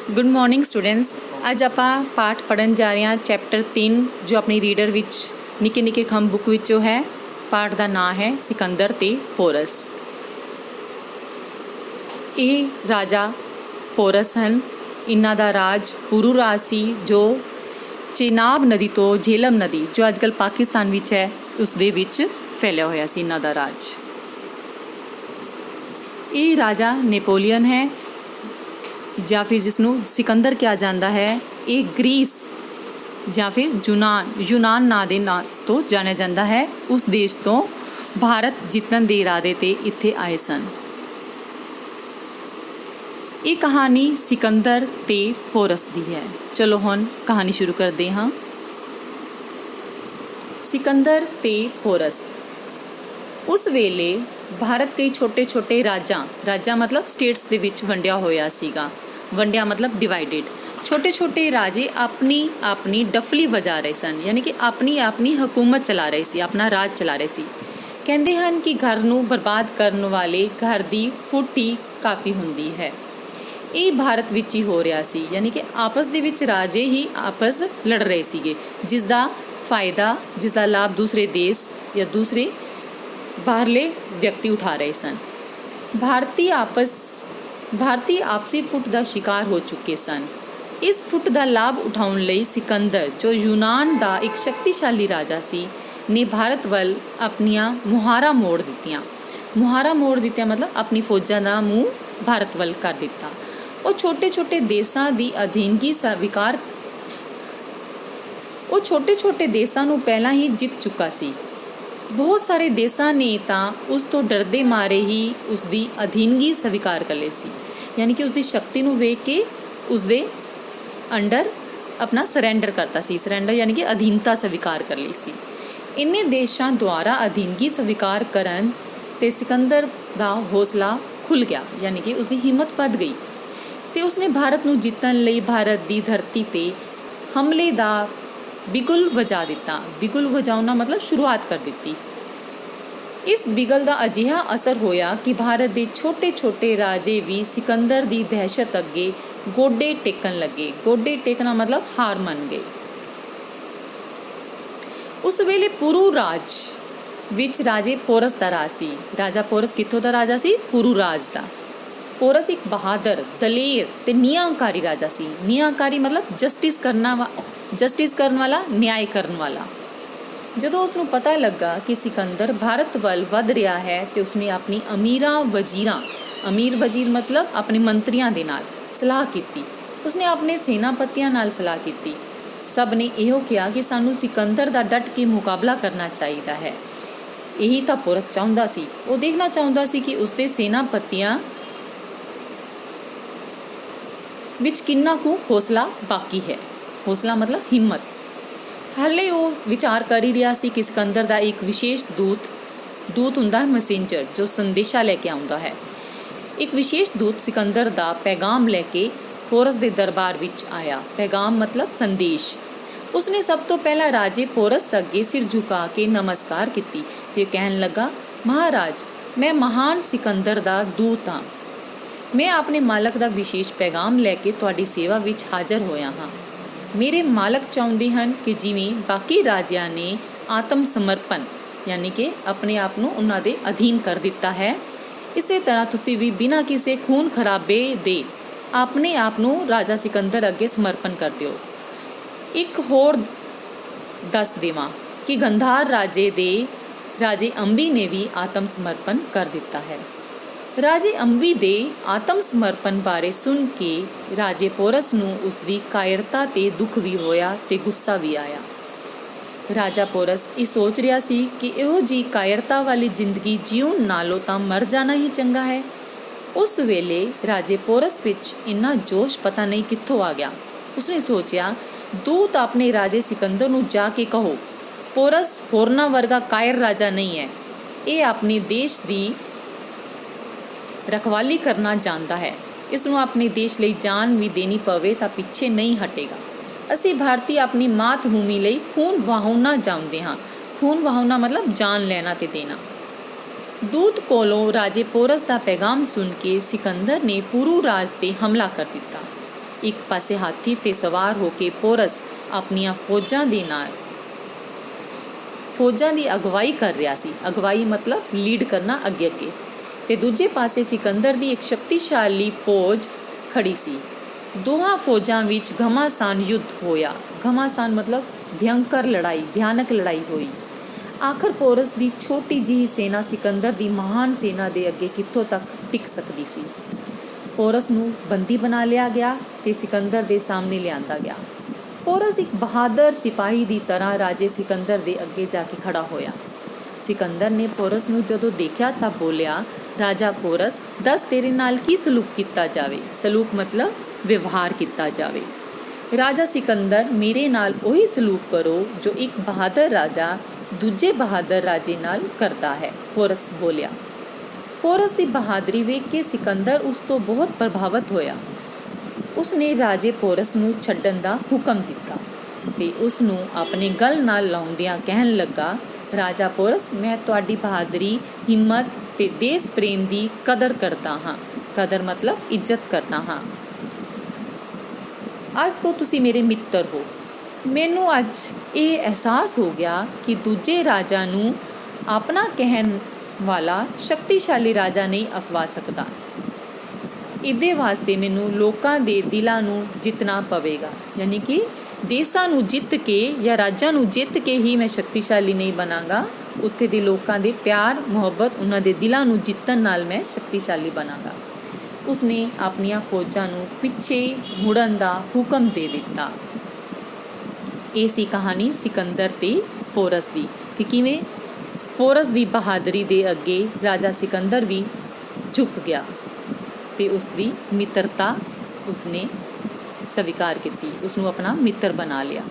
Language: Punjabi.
Good morning students. अज आप पाठ पढ़न जा रहे हैं चैप्टर 3 जो अपनी रीडर विच निके निके खम बुक विचों है। पाठ का नाम है सिकंदर ते पोरस। ये राजा पोरस हैं। इन्हां दा राज पुरू राज सी जो चेनाब नदी तो झेलम नदी जो अजकल पाकिस्तान विच है उस दे विच फैलिया होया सी इन्हां दा राज। ये राजा नेपोलियन है ਜਾਂ ਫਿਰ ਜਿਸਨੂੰ ਸਿਕੰਦਰ ਕਿਹਾ ਜਾਂਦਾ ਹੈ। ਇਹ ਗ੍ਰੀਸ ਜਾਂ ਫਿਰ ਯੂਨਾਨ ਨਾਂ ਦੇ ਨਾਂ ਤੋਂ ਜਾਣਿਆ ਜਾਂਦਾ ਹੈ। ਉਸ ਦੇਸ਼ ਤੋਂ ਭਾਰਤ ਜਿੱਤਣ ਦੇ ਇਰਾਦੇ 'ਤੇ ਇੱਥੇ ਆਏ ਸਨ। ਇਹ ਕਹਾਣੀ ਸਿਕੰਦਰ ਤੇ ਪੋਰਸ ਦੀ ਹੈ। ਚਲੋ ਹੁਣ ਕਹਾਣੀ ਸ਼ੁਰੂ ਕਰਦੇ ਹਾਂ। ਸਿਕੰਦਰ ਤੇ ਪੋਰਸ। ਉਸ ਵੇਲੇ ਭਾਰਤ ਕਈ ਛੋਟੇ ਛੋਟੇ ਰਾਜਾਂ ਮਤਲਬ ਸਟੇਟਸ ਦੇ ਵਿੱਚ ਵੰਡਿਆ ਹੋਇਆ ਸੀਗਾ। ਵੰਡਿਆ ਮਤਲਬ ਡਿਵਾਈਡਡ। ਛੋਟੇ ਛੋਟੇ ਰਾਜੇ ਆਪਣੀ ਡਫਲੀ ਵਜਾ ਰਹੇ ਸਨ, ਯਾਨੀ ਕਿ ਆਪਣੀ ਹਕੂਮਤ ਚਲਾ ਰਹੇ ਸੀ, ਆਪਣਾ ਰਾਜ ਚਲਾ ਰਹੇ ਸੀ। ਕਹਿੰਦੇ ਹਨ ਕਿ ਘਰ ਨੂੰ ਬਰਬਾਦ ਕਰਨ ਵਾਲੇ ਘਰ ਦੀ ਫੁੱਟ ਹੀ ਕਾਫੀ ਹੁੰਦੀ ਹੈ। ਇਹ ਭਾਰਤ ਵਿੱਚ ਹੀ ਹੋ ਰਿਹਾ ਸੀ, ਯਾਨੀ ਕਿ ਆਪਸ ਦੇ ਵਿੱਚ ਰਾਜੇ ਹੀ ਆਪਸ ਲੜ ਰਹੇ ਸੀਗੇ, ਜਿਸ ਦਾ ਫਾਇਦਾ ਜਿਸ ਦਾ ਲਾਭ ਦੂਸਰੇ ਦੇਸ਼ ਜਾਂ ਦੂਸਰੇ ਬਾਹਰਲੇ ਵਿਅਕਤੀ ਉਠਾ ਰਹੇ ਸਨ। ਭਾਰਤੀ ਆਪਸੀ ਫੁੱਟ ਦਾ ਸ਼ਿਕਾਰ ਹੋ ਚੁੱਕੇ ਸਨ। ਇਸ ਫੁੱਟ ਦਾ ਲਾਭ ਉਠਾਉਣ ਲਈ ਸਿਕੰਦਰ ਜੋ ਯੂਨਾਨ ਦਾ ਇੱਕ ਸ਼ਕਤੀਸ਼ਾਲੀ ਰਾਜਾ ਸੀ ਨੇ ਭਾਰਤ ਵੱਲ ਆਪਣੀਆਂ ਮੁਹਾਰਾਂ ਮੋੜ ਦਿੱਤੀਆਂ ਮਤਲਬ ਆਪਣੀ ਫੌਜਾਂ ਦਾ ਮੂੰਹ ਭਾਰਤ ਵੱਲ ਕਰ ਦਿੱਤਾ। ਉਹ ਛੋਟੇ ਛੋਟੇ ਦੇਸ਼ਾਂ ਨੂੰ ਪਹਿਲਾਂ ਹੀ ਜਿੱਤ ਚੁੱਕਾ ਸੀ। ਬਹੁਤ ਸਾਰੇ ਦੇਸ਼ਾਂ ਨੇ ਤਾਂ ਉਸ ਤੋਂ ਡਰਦੇ ਮਾਰੇ ਹੀ ਉਸ ਦੀ ਅਧੀਨਗੀ ਸਵੀਕਾਰ ਕਰ ਲਈ ਸੀ, ਯਾਨੀ ਕਿ ਉਸ ਦੀ ਸ਼ਕਤੀ ਨੂੰ ਵੇਖ ਕੇ ਉਸ ਦੇ ਅੰਡਰ ਆਪਣਾ ਸਰੈਂਡਰ ਕਰਤਾ ਸੀ। ਸਰੈਂਡਰ ਯਾਨੀ ਕਿ ਅਧੀਨਤਾ ਸਵੀਕਾਰ ਕਰ ਲਈ ਸੀ। ਇੰਨੇ ਦੇਸ਼ਾਂ ਦੁਆਰਾ ਅਧੀਨਗੀ ਸਵੀਕਾਰ ਕਰਨ 'ਤੇ ਸਿਕੰਦਰ ਦਾ ਹੌਸਲਾ ਖੁੱਲ੍ਹ ਗਿਆ, ਯਾਨੀ ਕਿ ਉਸ ਦੀ ਹਿੰਮਤ ਵੱਧ ਗਈ ਅਤੇ ਉਸਨੇ ਭਾਰਤ ਨੂੰ ਜਿੱਤਣ ਲਈ ਭਾਰਤ ਦੀ ਧਰਤੀ 'ਤੇ ਹਮਲੇ ਦਾ ਬਿਗੁਲ ਵਜਾ ਦਿੱਤਾ। ਬਿਗੁਲ ਵਜਾਉਣਾ ਮਤਲਬ ਸ਼ੁਰੂਆਤ ਕਰ ਦਿੱਤੀ। ਇਸ ਬਿਗਲ ਦਾ ਅਜਿਹਾ ਅਸਰ ਹੋਇਆ ਕਿ ਭਾਰਤ ਦੇ ਛੋਟੇ ਛੋਟੇ ਰਾਜੇ ਵੀ ਸਿਕੰਦਰ ਦੀ ਦਹਿਸ਼ਤ ਅੱਗੇ ਗੋਡੇ ਟੇਕਣ ਲੱਗੇ। ਗੋਡੇ ਟੇਕਣਾ ਮਤਲਬ ਹਾਰ ਮੰਨ ਗਏ। ਉਸ ਵੇਲੇ ਪੁਰੂ ਰਾਜ ਵਿੱਚ ਰਾਜੇ ਪੋਰਸ ਦਾ ਰਾਜ ਸੀ। ਰਾਜਾ ਪੋਰਸ ਕਿੱਥੋਂ ਦਾ ਰਾਜਾ ਸੀ? ਪੁਰੂ ਰਾਜ ਦਾ। ਪੋਰਸ ਇੱਕ ਬਹਾਦਰ, ਦਲੇਰ ਤੇ ਨਿਆਂਕਾਰੀ ਰਾਜਾ ਸੀ। ਨਿਆਂਕਾਰੀ ਮਤਲਬ ਜਸਟਿਸ ਕਰਨ ਵਾਲਾ, ਨਿਆਂ ਕਰਨ ਵਾਲਾ। ਜਦੋਂ ਉਸ ਨੂੰ ਪਤਾ ਲੱਗਾ ਕਿ ਸਿਕੰਦਰ ਭਾਰਤ ਵੱਲ ਵੱਧ ਰਿਹਾ ਹੈ ਤੇ ਉਸਨੇ ਆਪਣੀ ਅਮੀਰ ਵਜ਼ੀਰ ਮਤਲਬ ਆਪਣੇ ਮੰਤਰੀਆਂ ਦੇ ਨਾਲ ਸਲਾਹ ਕੀਤੀ। ਉਸਨੇ ਆਪਣੇ ਸੈਨਾਪਤੀਆਂ ਨਾਲ ਸਲਾਹ ਕੀਤੀ। ਸਭ ਨੇ ਇਹੋ ਕਿਹਾ ਕਿ ਸਾਨੂੰ ਸਿਕੰਦਰ ਦਾ ਡਟ ਕੇ ਮੁਕਾਬਲਾ ਕਰਨਾ ਚਾਹੀਦਾ ਹੈ। ਇਹੀ ਤਾਂ ਪੋਰਸ ਚਾਹੁੰਦਾ ਸੀ। ਉਹ ਦੇਖਣਾ ਚਾਹੁੰਦਾ ਸੀ ਕਿ ਉਸਦੇ ਸੈਨਾਪਤੀਆਂ ਵਿੱਚ ਕਿੰਨਾ ਕੁ ਹੌਸਲਾ ਬਾਕੀ ਹੈ। ਹੌਸਲਾ ਮਤਲਬ ਹਿੰਮਤ। ਹਾਲੇ ਉਹ ਵਿਚਾਰ ਕਰ ਹੀ ਰਿਹਾ ਸੀ ਕਿ ਸਿਕੰਦਰ ਦਾ ਇੱਕ ਵਿਸ਼ੇਸ਼ ਦੂਤ ਹੁੰਦਾ ਹੈ, ਮੈਸੇਂਜਰ, ਜੋ ਸੰਦੇਸ਼ਾ ਲੈ ਕੇ ਆਉਂਦਾ ਹੈ। ਇੱਕ ਵਿਸ਼ੇਸ਼ ਦੂਤ ਸਿਕੰਦਰ ਦਾ ਪੈਗਾਮ ਲੈ ਕੇ ਪੋਰਸ ਦੇ ਦਰਬਾਰ ਵਿੱਚ ਆਇਆ। ਪੈਗਾਮ ਮਤਲਬ ਸੰਦੇਸ਼। ਉਸਨੇ ਸਭ ਤੋਂ ਪਹਿਲਾਂ ਰਾਜੇ ਪੋਰਸ ਅੱਗੇ ਸਿਰ ਝੁਕਾ ਕੇ ਨਮਸਕਾਰ ਕੀਤੀ ਅਤੇ ਕਹਿਣ ਲੱਗਾ, ਮਹਾਰਾਜ, ਮੈਂ ਮਹਾਨ ਸਿਕੰਦਰ ਦਾ ਦੂਤ ਹਾਂ। ਮੈਂ ਆਪਣੇ ਮਾਲਕ ਦਾ ਵਿਸ਼ੇਸ਼ ਪੈਗਾਮ ਲੈ ਕੇ ਤੁਹਾਡੀ ਸੇਵਾ ਵਿੱਚ ਹਾਜ਼ਰ ਹੋਇਆ ਹਾਂ। ਮੇਰੇ ਮਾਲਕ ਚਾਹੁੰਦੇ ਹਨ ਕਿ ਜਿਵੇਂ ਬਾਕੀ ਰਾਜਿਆਂ ਨੇ ਆਤਮ ਸਮਰਪਣ ਯਾਨੀ ਕਿ ਆਪਣੇ ਆਪ ਨੂੰ ਉਹਨਾਂ ਦੇ ਅਧੀਨ ਕਰ ਦਿੱਤਾ ਹੈ, ਇਸੇ ਤਰ੍ਹਾਂ ਤੁਸੀਂ ਵੀ ਬਿਨਾਂ ਕਿਸੇ ਖੂਨ ਖਰਾਬੇ ਦੇ ਆਪਣੇ ਆਪ ਨੂੰ ਰਾਜਾ ਸਿਕੰਦਰ ਅੱਗੇ ਸਮਰਪਣ ਕਰ ਦਿਓ। ਇੱਕ ਹੋਰ ਦੱਸ ਦੇਵਾਂ ਕਿ ਗੰਧਾਰ ਰਾਜੇ ਅੰਬੀ ਨੇ ਵੀ ਆਤਮ ਸਮਰਪਣ ਕਰ ਦਿੱਤਾ ਹੈ। ਰਾਜੇ ਅੰਬੀ ਦੇ ਆਤਮ ਸਮਰਪਣ ਬਾਰੇ ਸੁਣ ਕੇ ਰਾਜੇ ਪੋਰਸ ਨੂੰ ਉਸਦੀ ਕਾਇਰਤਾ 'ਤੇ ਦੁੱਖ ਵੀ ਹੋਇਆ ਅਤੇ ਗੁੱਸਾ ਵੀ ਆਇਆ। ਰਾਜਾ ਪੋਰਸ ਇਹ ਸੋਚ ਰਿਹਾ ਸੀ ਕਿ ਇਹੋ ਜਿਹੀ ਕਾਇਰਤਾ ਵਾਲੀ ਜ਼ਿੰਦਗੀ ਜਿਉਣ ਨਾਲੋਂ ਤਾਂ ਮਰ ਜਾਣਾ ਹੀ ਚੰਗਾ ਹੈ। ਉਸ ਵੇਲੇ ਰਾਜੇ ਪੋਰਸ ਵਿੱਚ ਇੰਨਾ ਜੋਸ਼ ਪਤਾ ਨਹੀਂ ਕਿੱਥੋਂ ਆ ਗਿਆ। ਉਸਨੇ ਸੋਚਿਆ, ਦੂਤ ਆਪਣੇ ਰਾਜੇ ਸਿਕੰਦਰ ਨੂੰ ਜਾ ਕੇ ਕਹੋ, ਪੋਰਸ ਹੋਰਨਾਂ ਵਰਗਾ ਕਾਇਰ ਰਾਜਾ ਨਹੀਂ ਹੈ। ਇਹ ਆਪਣੇ ਦੇਸ਼ ਦੀ ਰਖਵਾਲੀ ਕਰਨਾ ਜਾਣਦਾ ਹੈ। ਇਸ ਨੂੰ ਆਪਣੇ ਦੇਸ਼ ਲਈ ਜਾਨ ਵੀ ਦੇਣੀ ਪਵੇ ਤਾਂ ਪਿੱਛੇ ਨਹੀਂ ਹਟੇਗਾ। ਅਸੀਂ ਭਾਰਤੀ ਆਪਣੀ ਮਾਤ ਭੂਮੀ ਲਈ ਖੂਨ ਵਹਾਉਣਾ ਚਾਹੁੰਦੇ ਹਾਂ। ਖੂਨ ਵਹਾਉਣਾ ਮਤਲਬ ਜਾਨ ਲੈਣਾ ਤੇ ਦੇਣਾ। ਦੂਤ ਕੋਲੋਂ ਰਾਜੇ ਪੋਰਸ ਦਾ ਪੈਗਾਮ ਸੁਣ ਕੇ ਸਿਕੰਦਰ ਨੇ ਪੁਰੂ ਰਾਜ 'ਤੇ ਹਮਲਾ ਕਰ ਦਿੱਤਾ। ਇੱਕ ਪਾਸੇ ਹਾਥੀ ਤੇ ਸਵਾਰ ਹੋ ਕੇ ਪੋਰਸ ਆਪਣੀਆਂ ਫੌਜਾਂ ਦੀ ਅਗਵਾਈ ਕਰ ਰਿਹਾ ਸੀ। ਅਗਵਾਈ ਮਤਲਬ ਲੀਡ ਕਰਨਾ ਅੱਗੇ। ਤੇ ਦੂਜੇ ਪਾਸੇ ਸਿਕੰਦਰ ਦੀ ਇੱਕ ਸ਼ਕਤੀਸ਼ਾਲੀ ਫੌਜ ਖੜੀ ਸੀ। ਦੋਹਾਂ ਫੌਜਾਂ ਵਿੱਚ ਘਮਾਸਾਨ ਯੁੱਧ ਹੋਇਆ। ਘਮਾਸਾਨ ਮਤਲਬ ਭਿਆਨਕ ਲੜਾਈ ਹੋਈ। ਆਖਰ ਪੋਰਸ ਦੀ ਛੋਟੀ ਜਿਹੀ ਸੈਨਾ ਸਿਕੰਦਰ ਦੀ ਮਹਾਨ ਸੈਨਾ ਦੇ ਅੱਗੇ ਕਿੱਥੋਂ ਤੱਕ ਟਿਕ ਸਕਦੀ ਸੀ। ਪੋਰਸ ਨੂੰ ਬੰਦੀ ਬਣਾ ਲਿਆ ਗਿਆ ਤੇ ਸਿਕੰਦਰ ਦੇ ਸਾਹਮਣੇ ਲਿਆਂਦਾ ਗਿਆ। ਪੋਰਸ ਇੱਕ ਬਹਾਦਰ ਸਿਪਾਹੀ ਦੀ ਤਰ੍ਹਾਂ ਰਾਜੇ ਸਿਕੰਦਰ ਦੇ ਅੱਗੇ ਜਾ ਕੇ ਖੜਾ ਹੋਇਆ। ਸਿਕੰਦਰ ਨੇ ਪੋਰਸ ਨੂੰ ਜਦੋਂ ਦੇਖਿਆ ਤਾਂ ਬੋਲਿਆ, ਰਾਜਾ ਪੋਰਸ, ਦੱਸ ਤੇਰੇ ਨਾਲ ਕੀ ਸਲੂਕ ਕੀਤਾ ਜਾਵੇ। ਸਲੂਕ ਮਤਲਬ ਵਿਵਹਾਰ ਕੀਤਾ ਜਾਵੇ। ਰਾਜਾ ਸਿਕੰਦਰ, ਮੇਰੇ ਨਾਲ ਉਹੀ ਸਲੂਕ ਕਰੋ ਜੋ ਇੱਕ ਬਹਾਦਰ ਰਾਜਾ ਦੂਜੇ ਬਹਾਦਰ ਰਾਜੇ ਨਾਲ ਕਰਦਾ ਹੈ, ਪੋਰਸ ਬੋਲਿਆ। ਪੋਰਸ ਦੀ ਬਹਾਦਰੀ ਵੇਖ ਕੇ ਸਿਕੰਦਰ ਉਸ ਤੋਂ ਬਹੁਤ ਪ੍ਰਭਾਵਿਤ ਹੋਇਆ। ਉਸਨੇ ਰਾਜੇ ਪੋਰਸ ਨੂੰ ਛੱਡਣ ਦਾ ਹੁਕਮ ਦਿੱਤਾ ਤੇ ਉਸ ਨੂੰ ਆਪਣੇ ਗਲ ਨਾਲ ਲਾਉਂਦਿਆਂ ਕਹਿਣ ਲੱਗਾ, ਰਾਜਾ ਪੋਰਸ, ਮੈਂ ਤੁਹਾਡੀ ਬਹਾਦਰੀ, ਹਿੰਮਤ ਤੇ ਦੇਸ਼ ਪ੍ਰੇਮ ਦੀ ਕਦਰ ਕਰਦਾ ਹਾਂ। ਕਦਰ ਮਤਲਬ ਇੱਜ਼ਤ ਕਰਦਾ ਹਾਂ। ਅੱਜ ਤੋਂ ਤੁਸੀਂ ਮੇਰੇ ਮਿੱਤਰ ਹੋ। ਮੈਨੂੰ ਅੱਜ ਇਹ ਅਹਿਸਾਸ ਹੋ ਗਿਆ ਕਿ ਦੂਜੇ ਰਾਜਾ ਨੂੰ ਆਪਣਾ ਕਹਿਣ ਵਾਲਾ ਸ਼ਕਤੀਸ਼ਾਲੀ ਰਾਜਾ ਨਹੀਂ ਅਖਵਾ ਸਕਦਾ। ਇਹਦੇ ਵਾਸਤੇ ਮੈਨੂੰ ਲੋਕਾਂ ਦੇ ਦਿਲਾਂ ਨੂੰ ਜਿੱਤਣਾ ਪਵੇਗਾ। ਯਾਨੀ ਕਿ ਦੇਸ਼ਾਂ ਨੂੰ ਜਿੱਤ ਕੇ ਜਾਂ ਰਾਜਾਂ ਨੂੰ ਜਿੱਤ ਕੇ ਹੀ ਮੈਂ ਸ਼ਕਤੀਸ਼ਾਲੀ ਨਹੀਂ ਬਣਾਂਗਾ। ਉੱਥੇ ਦੇ ਲੋਕਾਂ ਦੇ ਪਿਆਰ ਮੁਹੱਬਤ, ਉਹਨਾਂ ਦੇ ਦਿਲਾਂ ਨੂੰ ਜਿੱਤਣ ਨਾਲ ਮੈਂ ਸ਼ਕਤੀਸ਼ਾਲੀ ਬਣਾਂਗਾ। ਉਸਨੇ ਆਪਣੀਆਂ ਫੌਜਾਂ ਨੂੰ ਪਿੱਛੇ ਮੁੜਨ ਦਾ ਹੁਕਮ ਦੇ ਦਿੱਤਾ। ਇਹ ਸੀ ਕਹਾਣੀ ਸਿਕੰਦਰ ਤੇ ਪੋਰਸ ਦੀ ਕਿ ਕਿਵੇਂ ਪੋਰਸ ਦੀ ਬਹਾਦਰੀ ਦੇ ਅੱਗੇ ਰਾਜਾ ਸਿਕੰਦਰ ਵੀ ਝੁਕ ਗਿਆ ਤੇ ਉਸ ਦੀ ਮਿੱਤਰਤਾ ਉਸਨੇ ਸਵੀਕਾਰ ਕੀਤੀ, ਉਸਨੂੰ ਆਪਣਾ ਮਿੱਤਰ ਬਣਾ ਲਿਆ।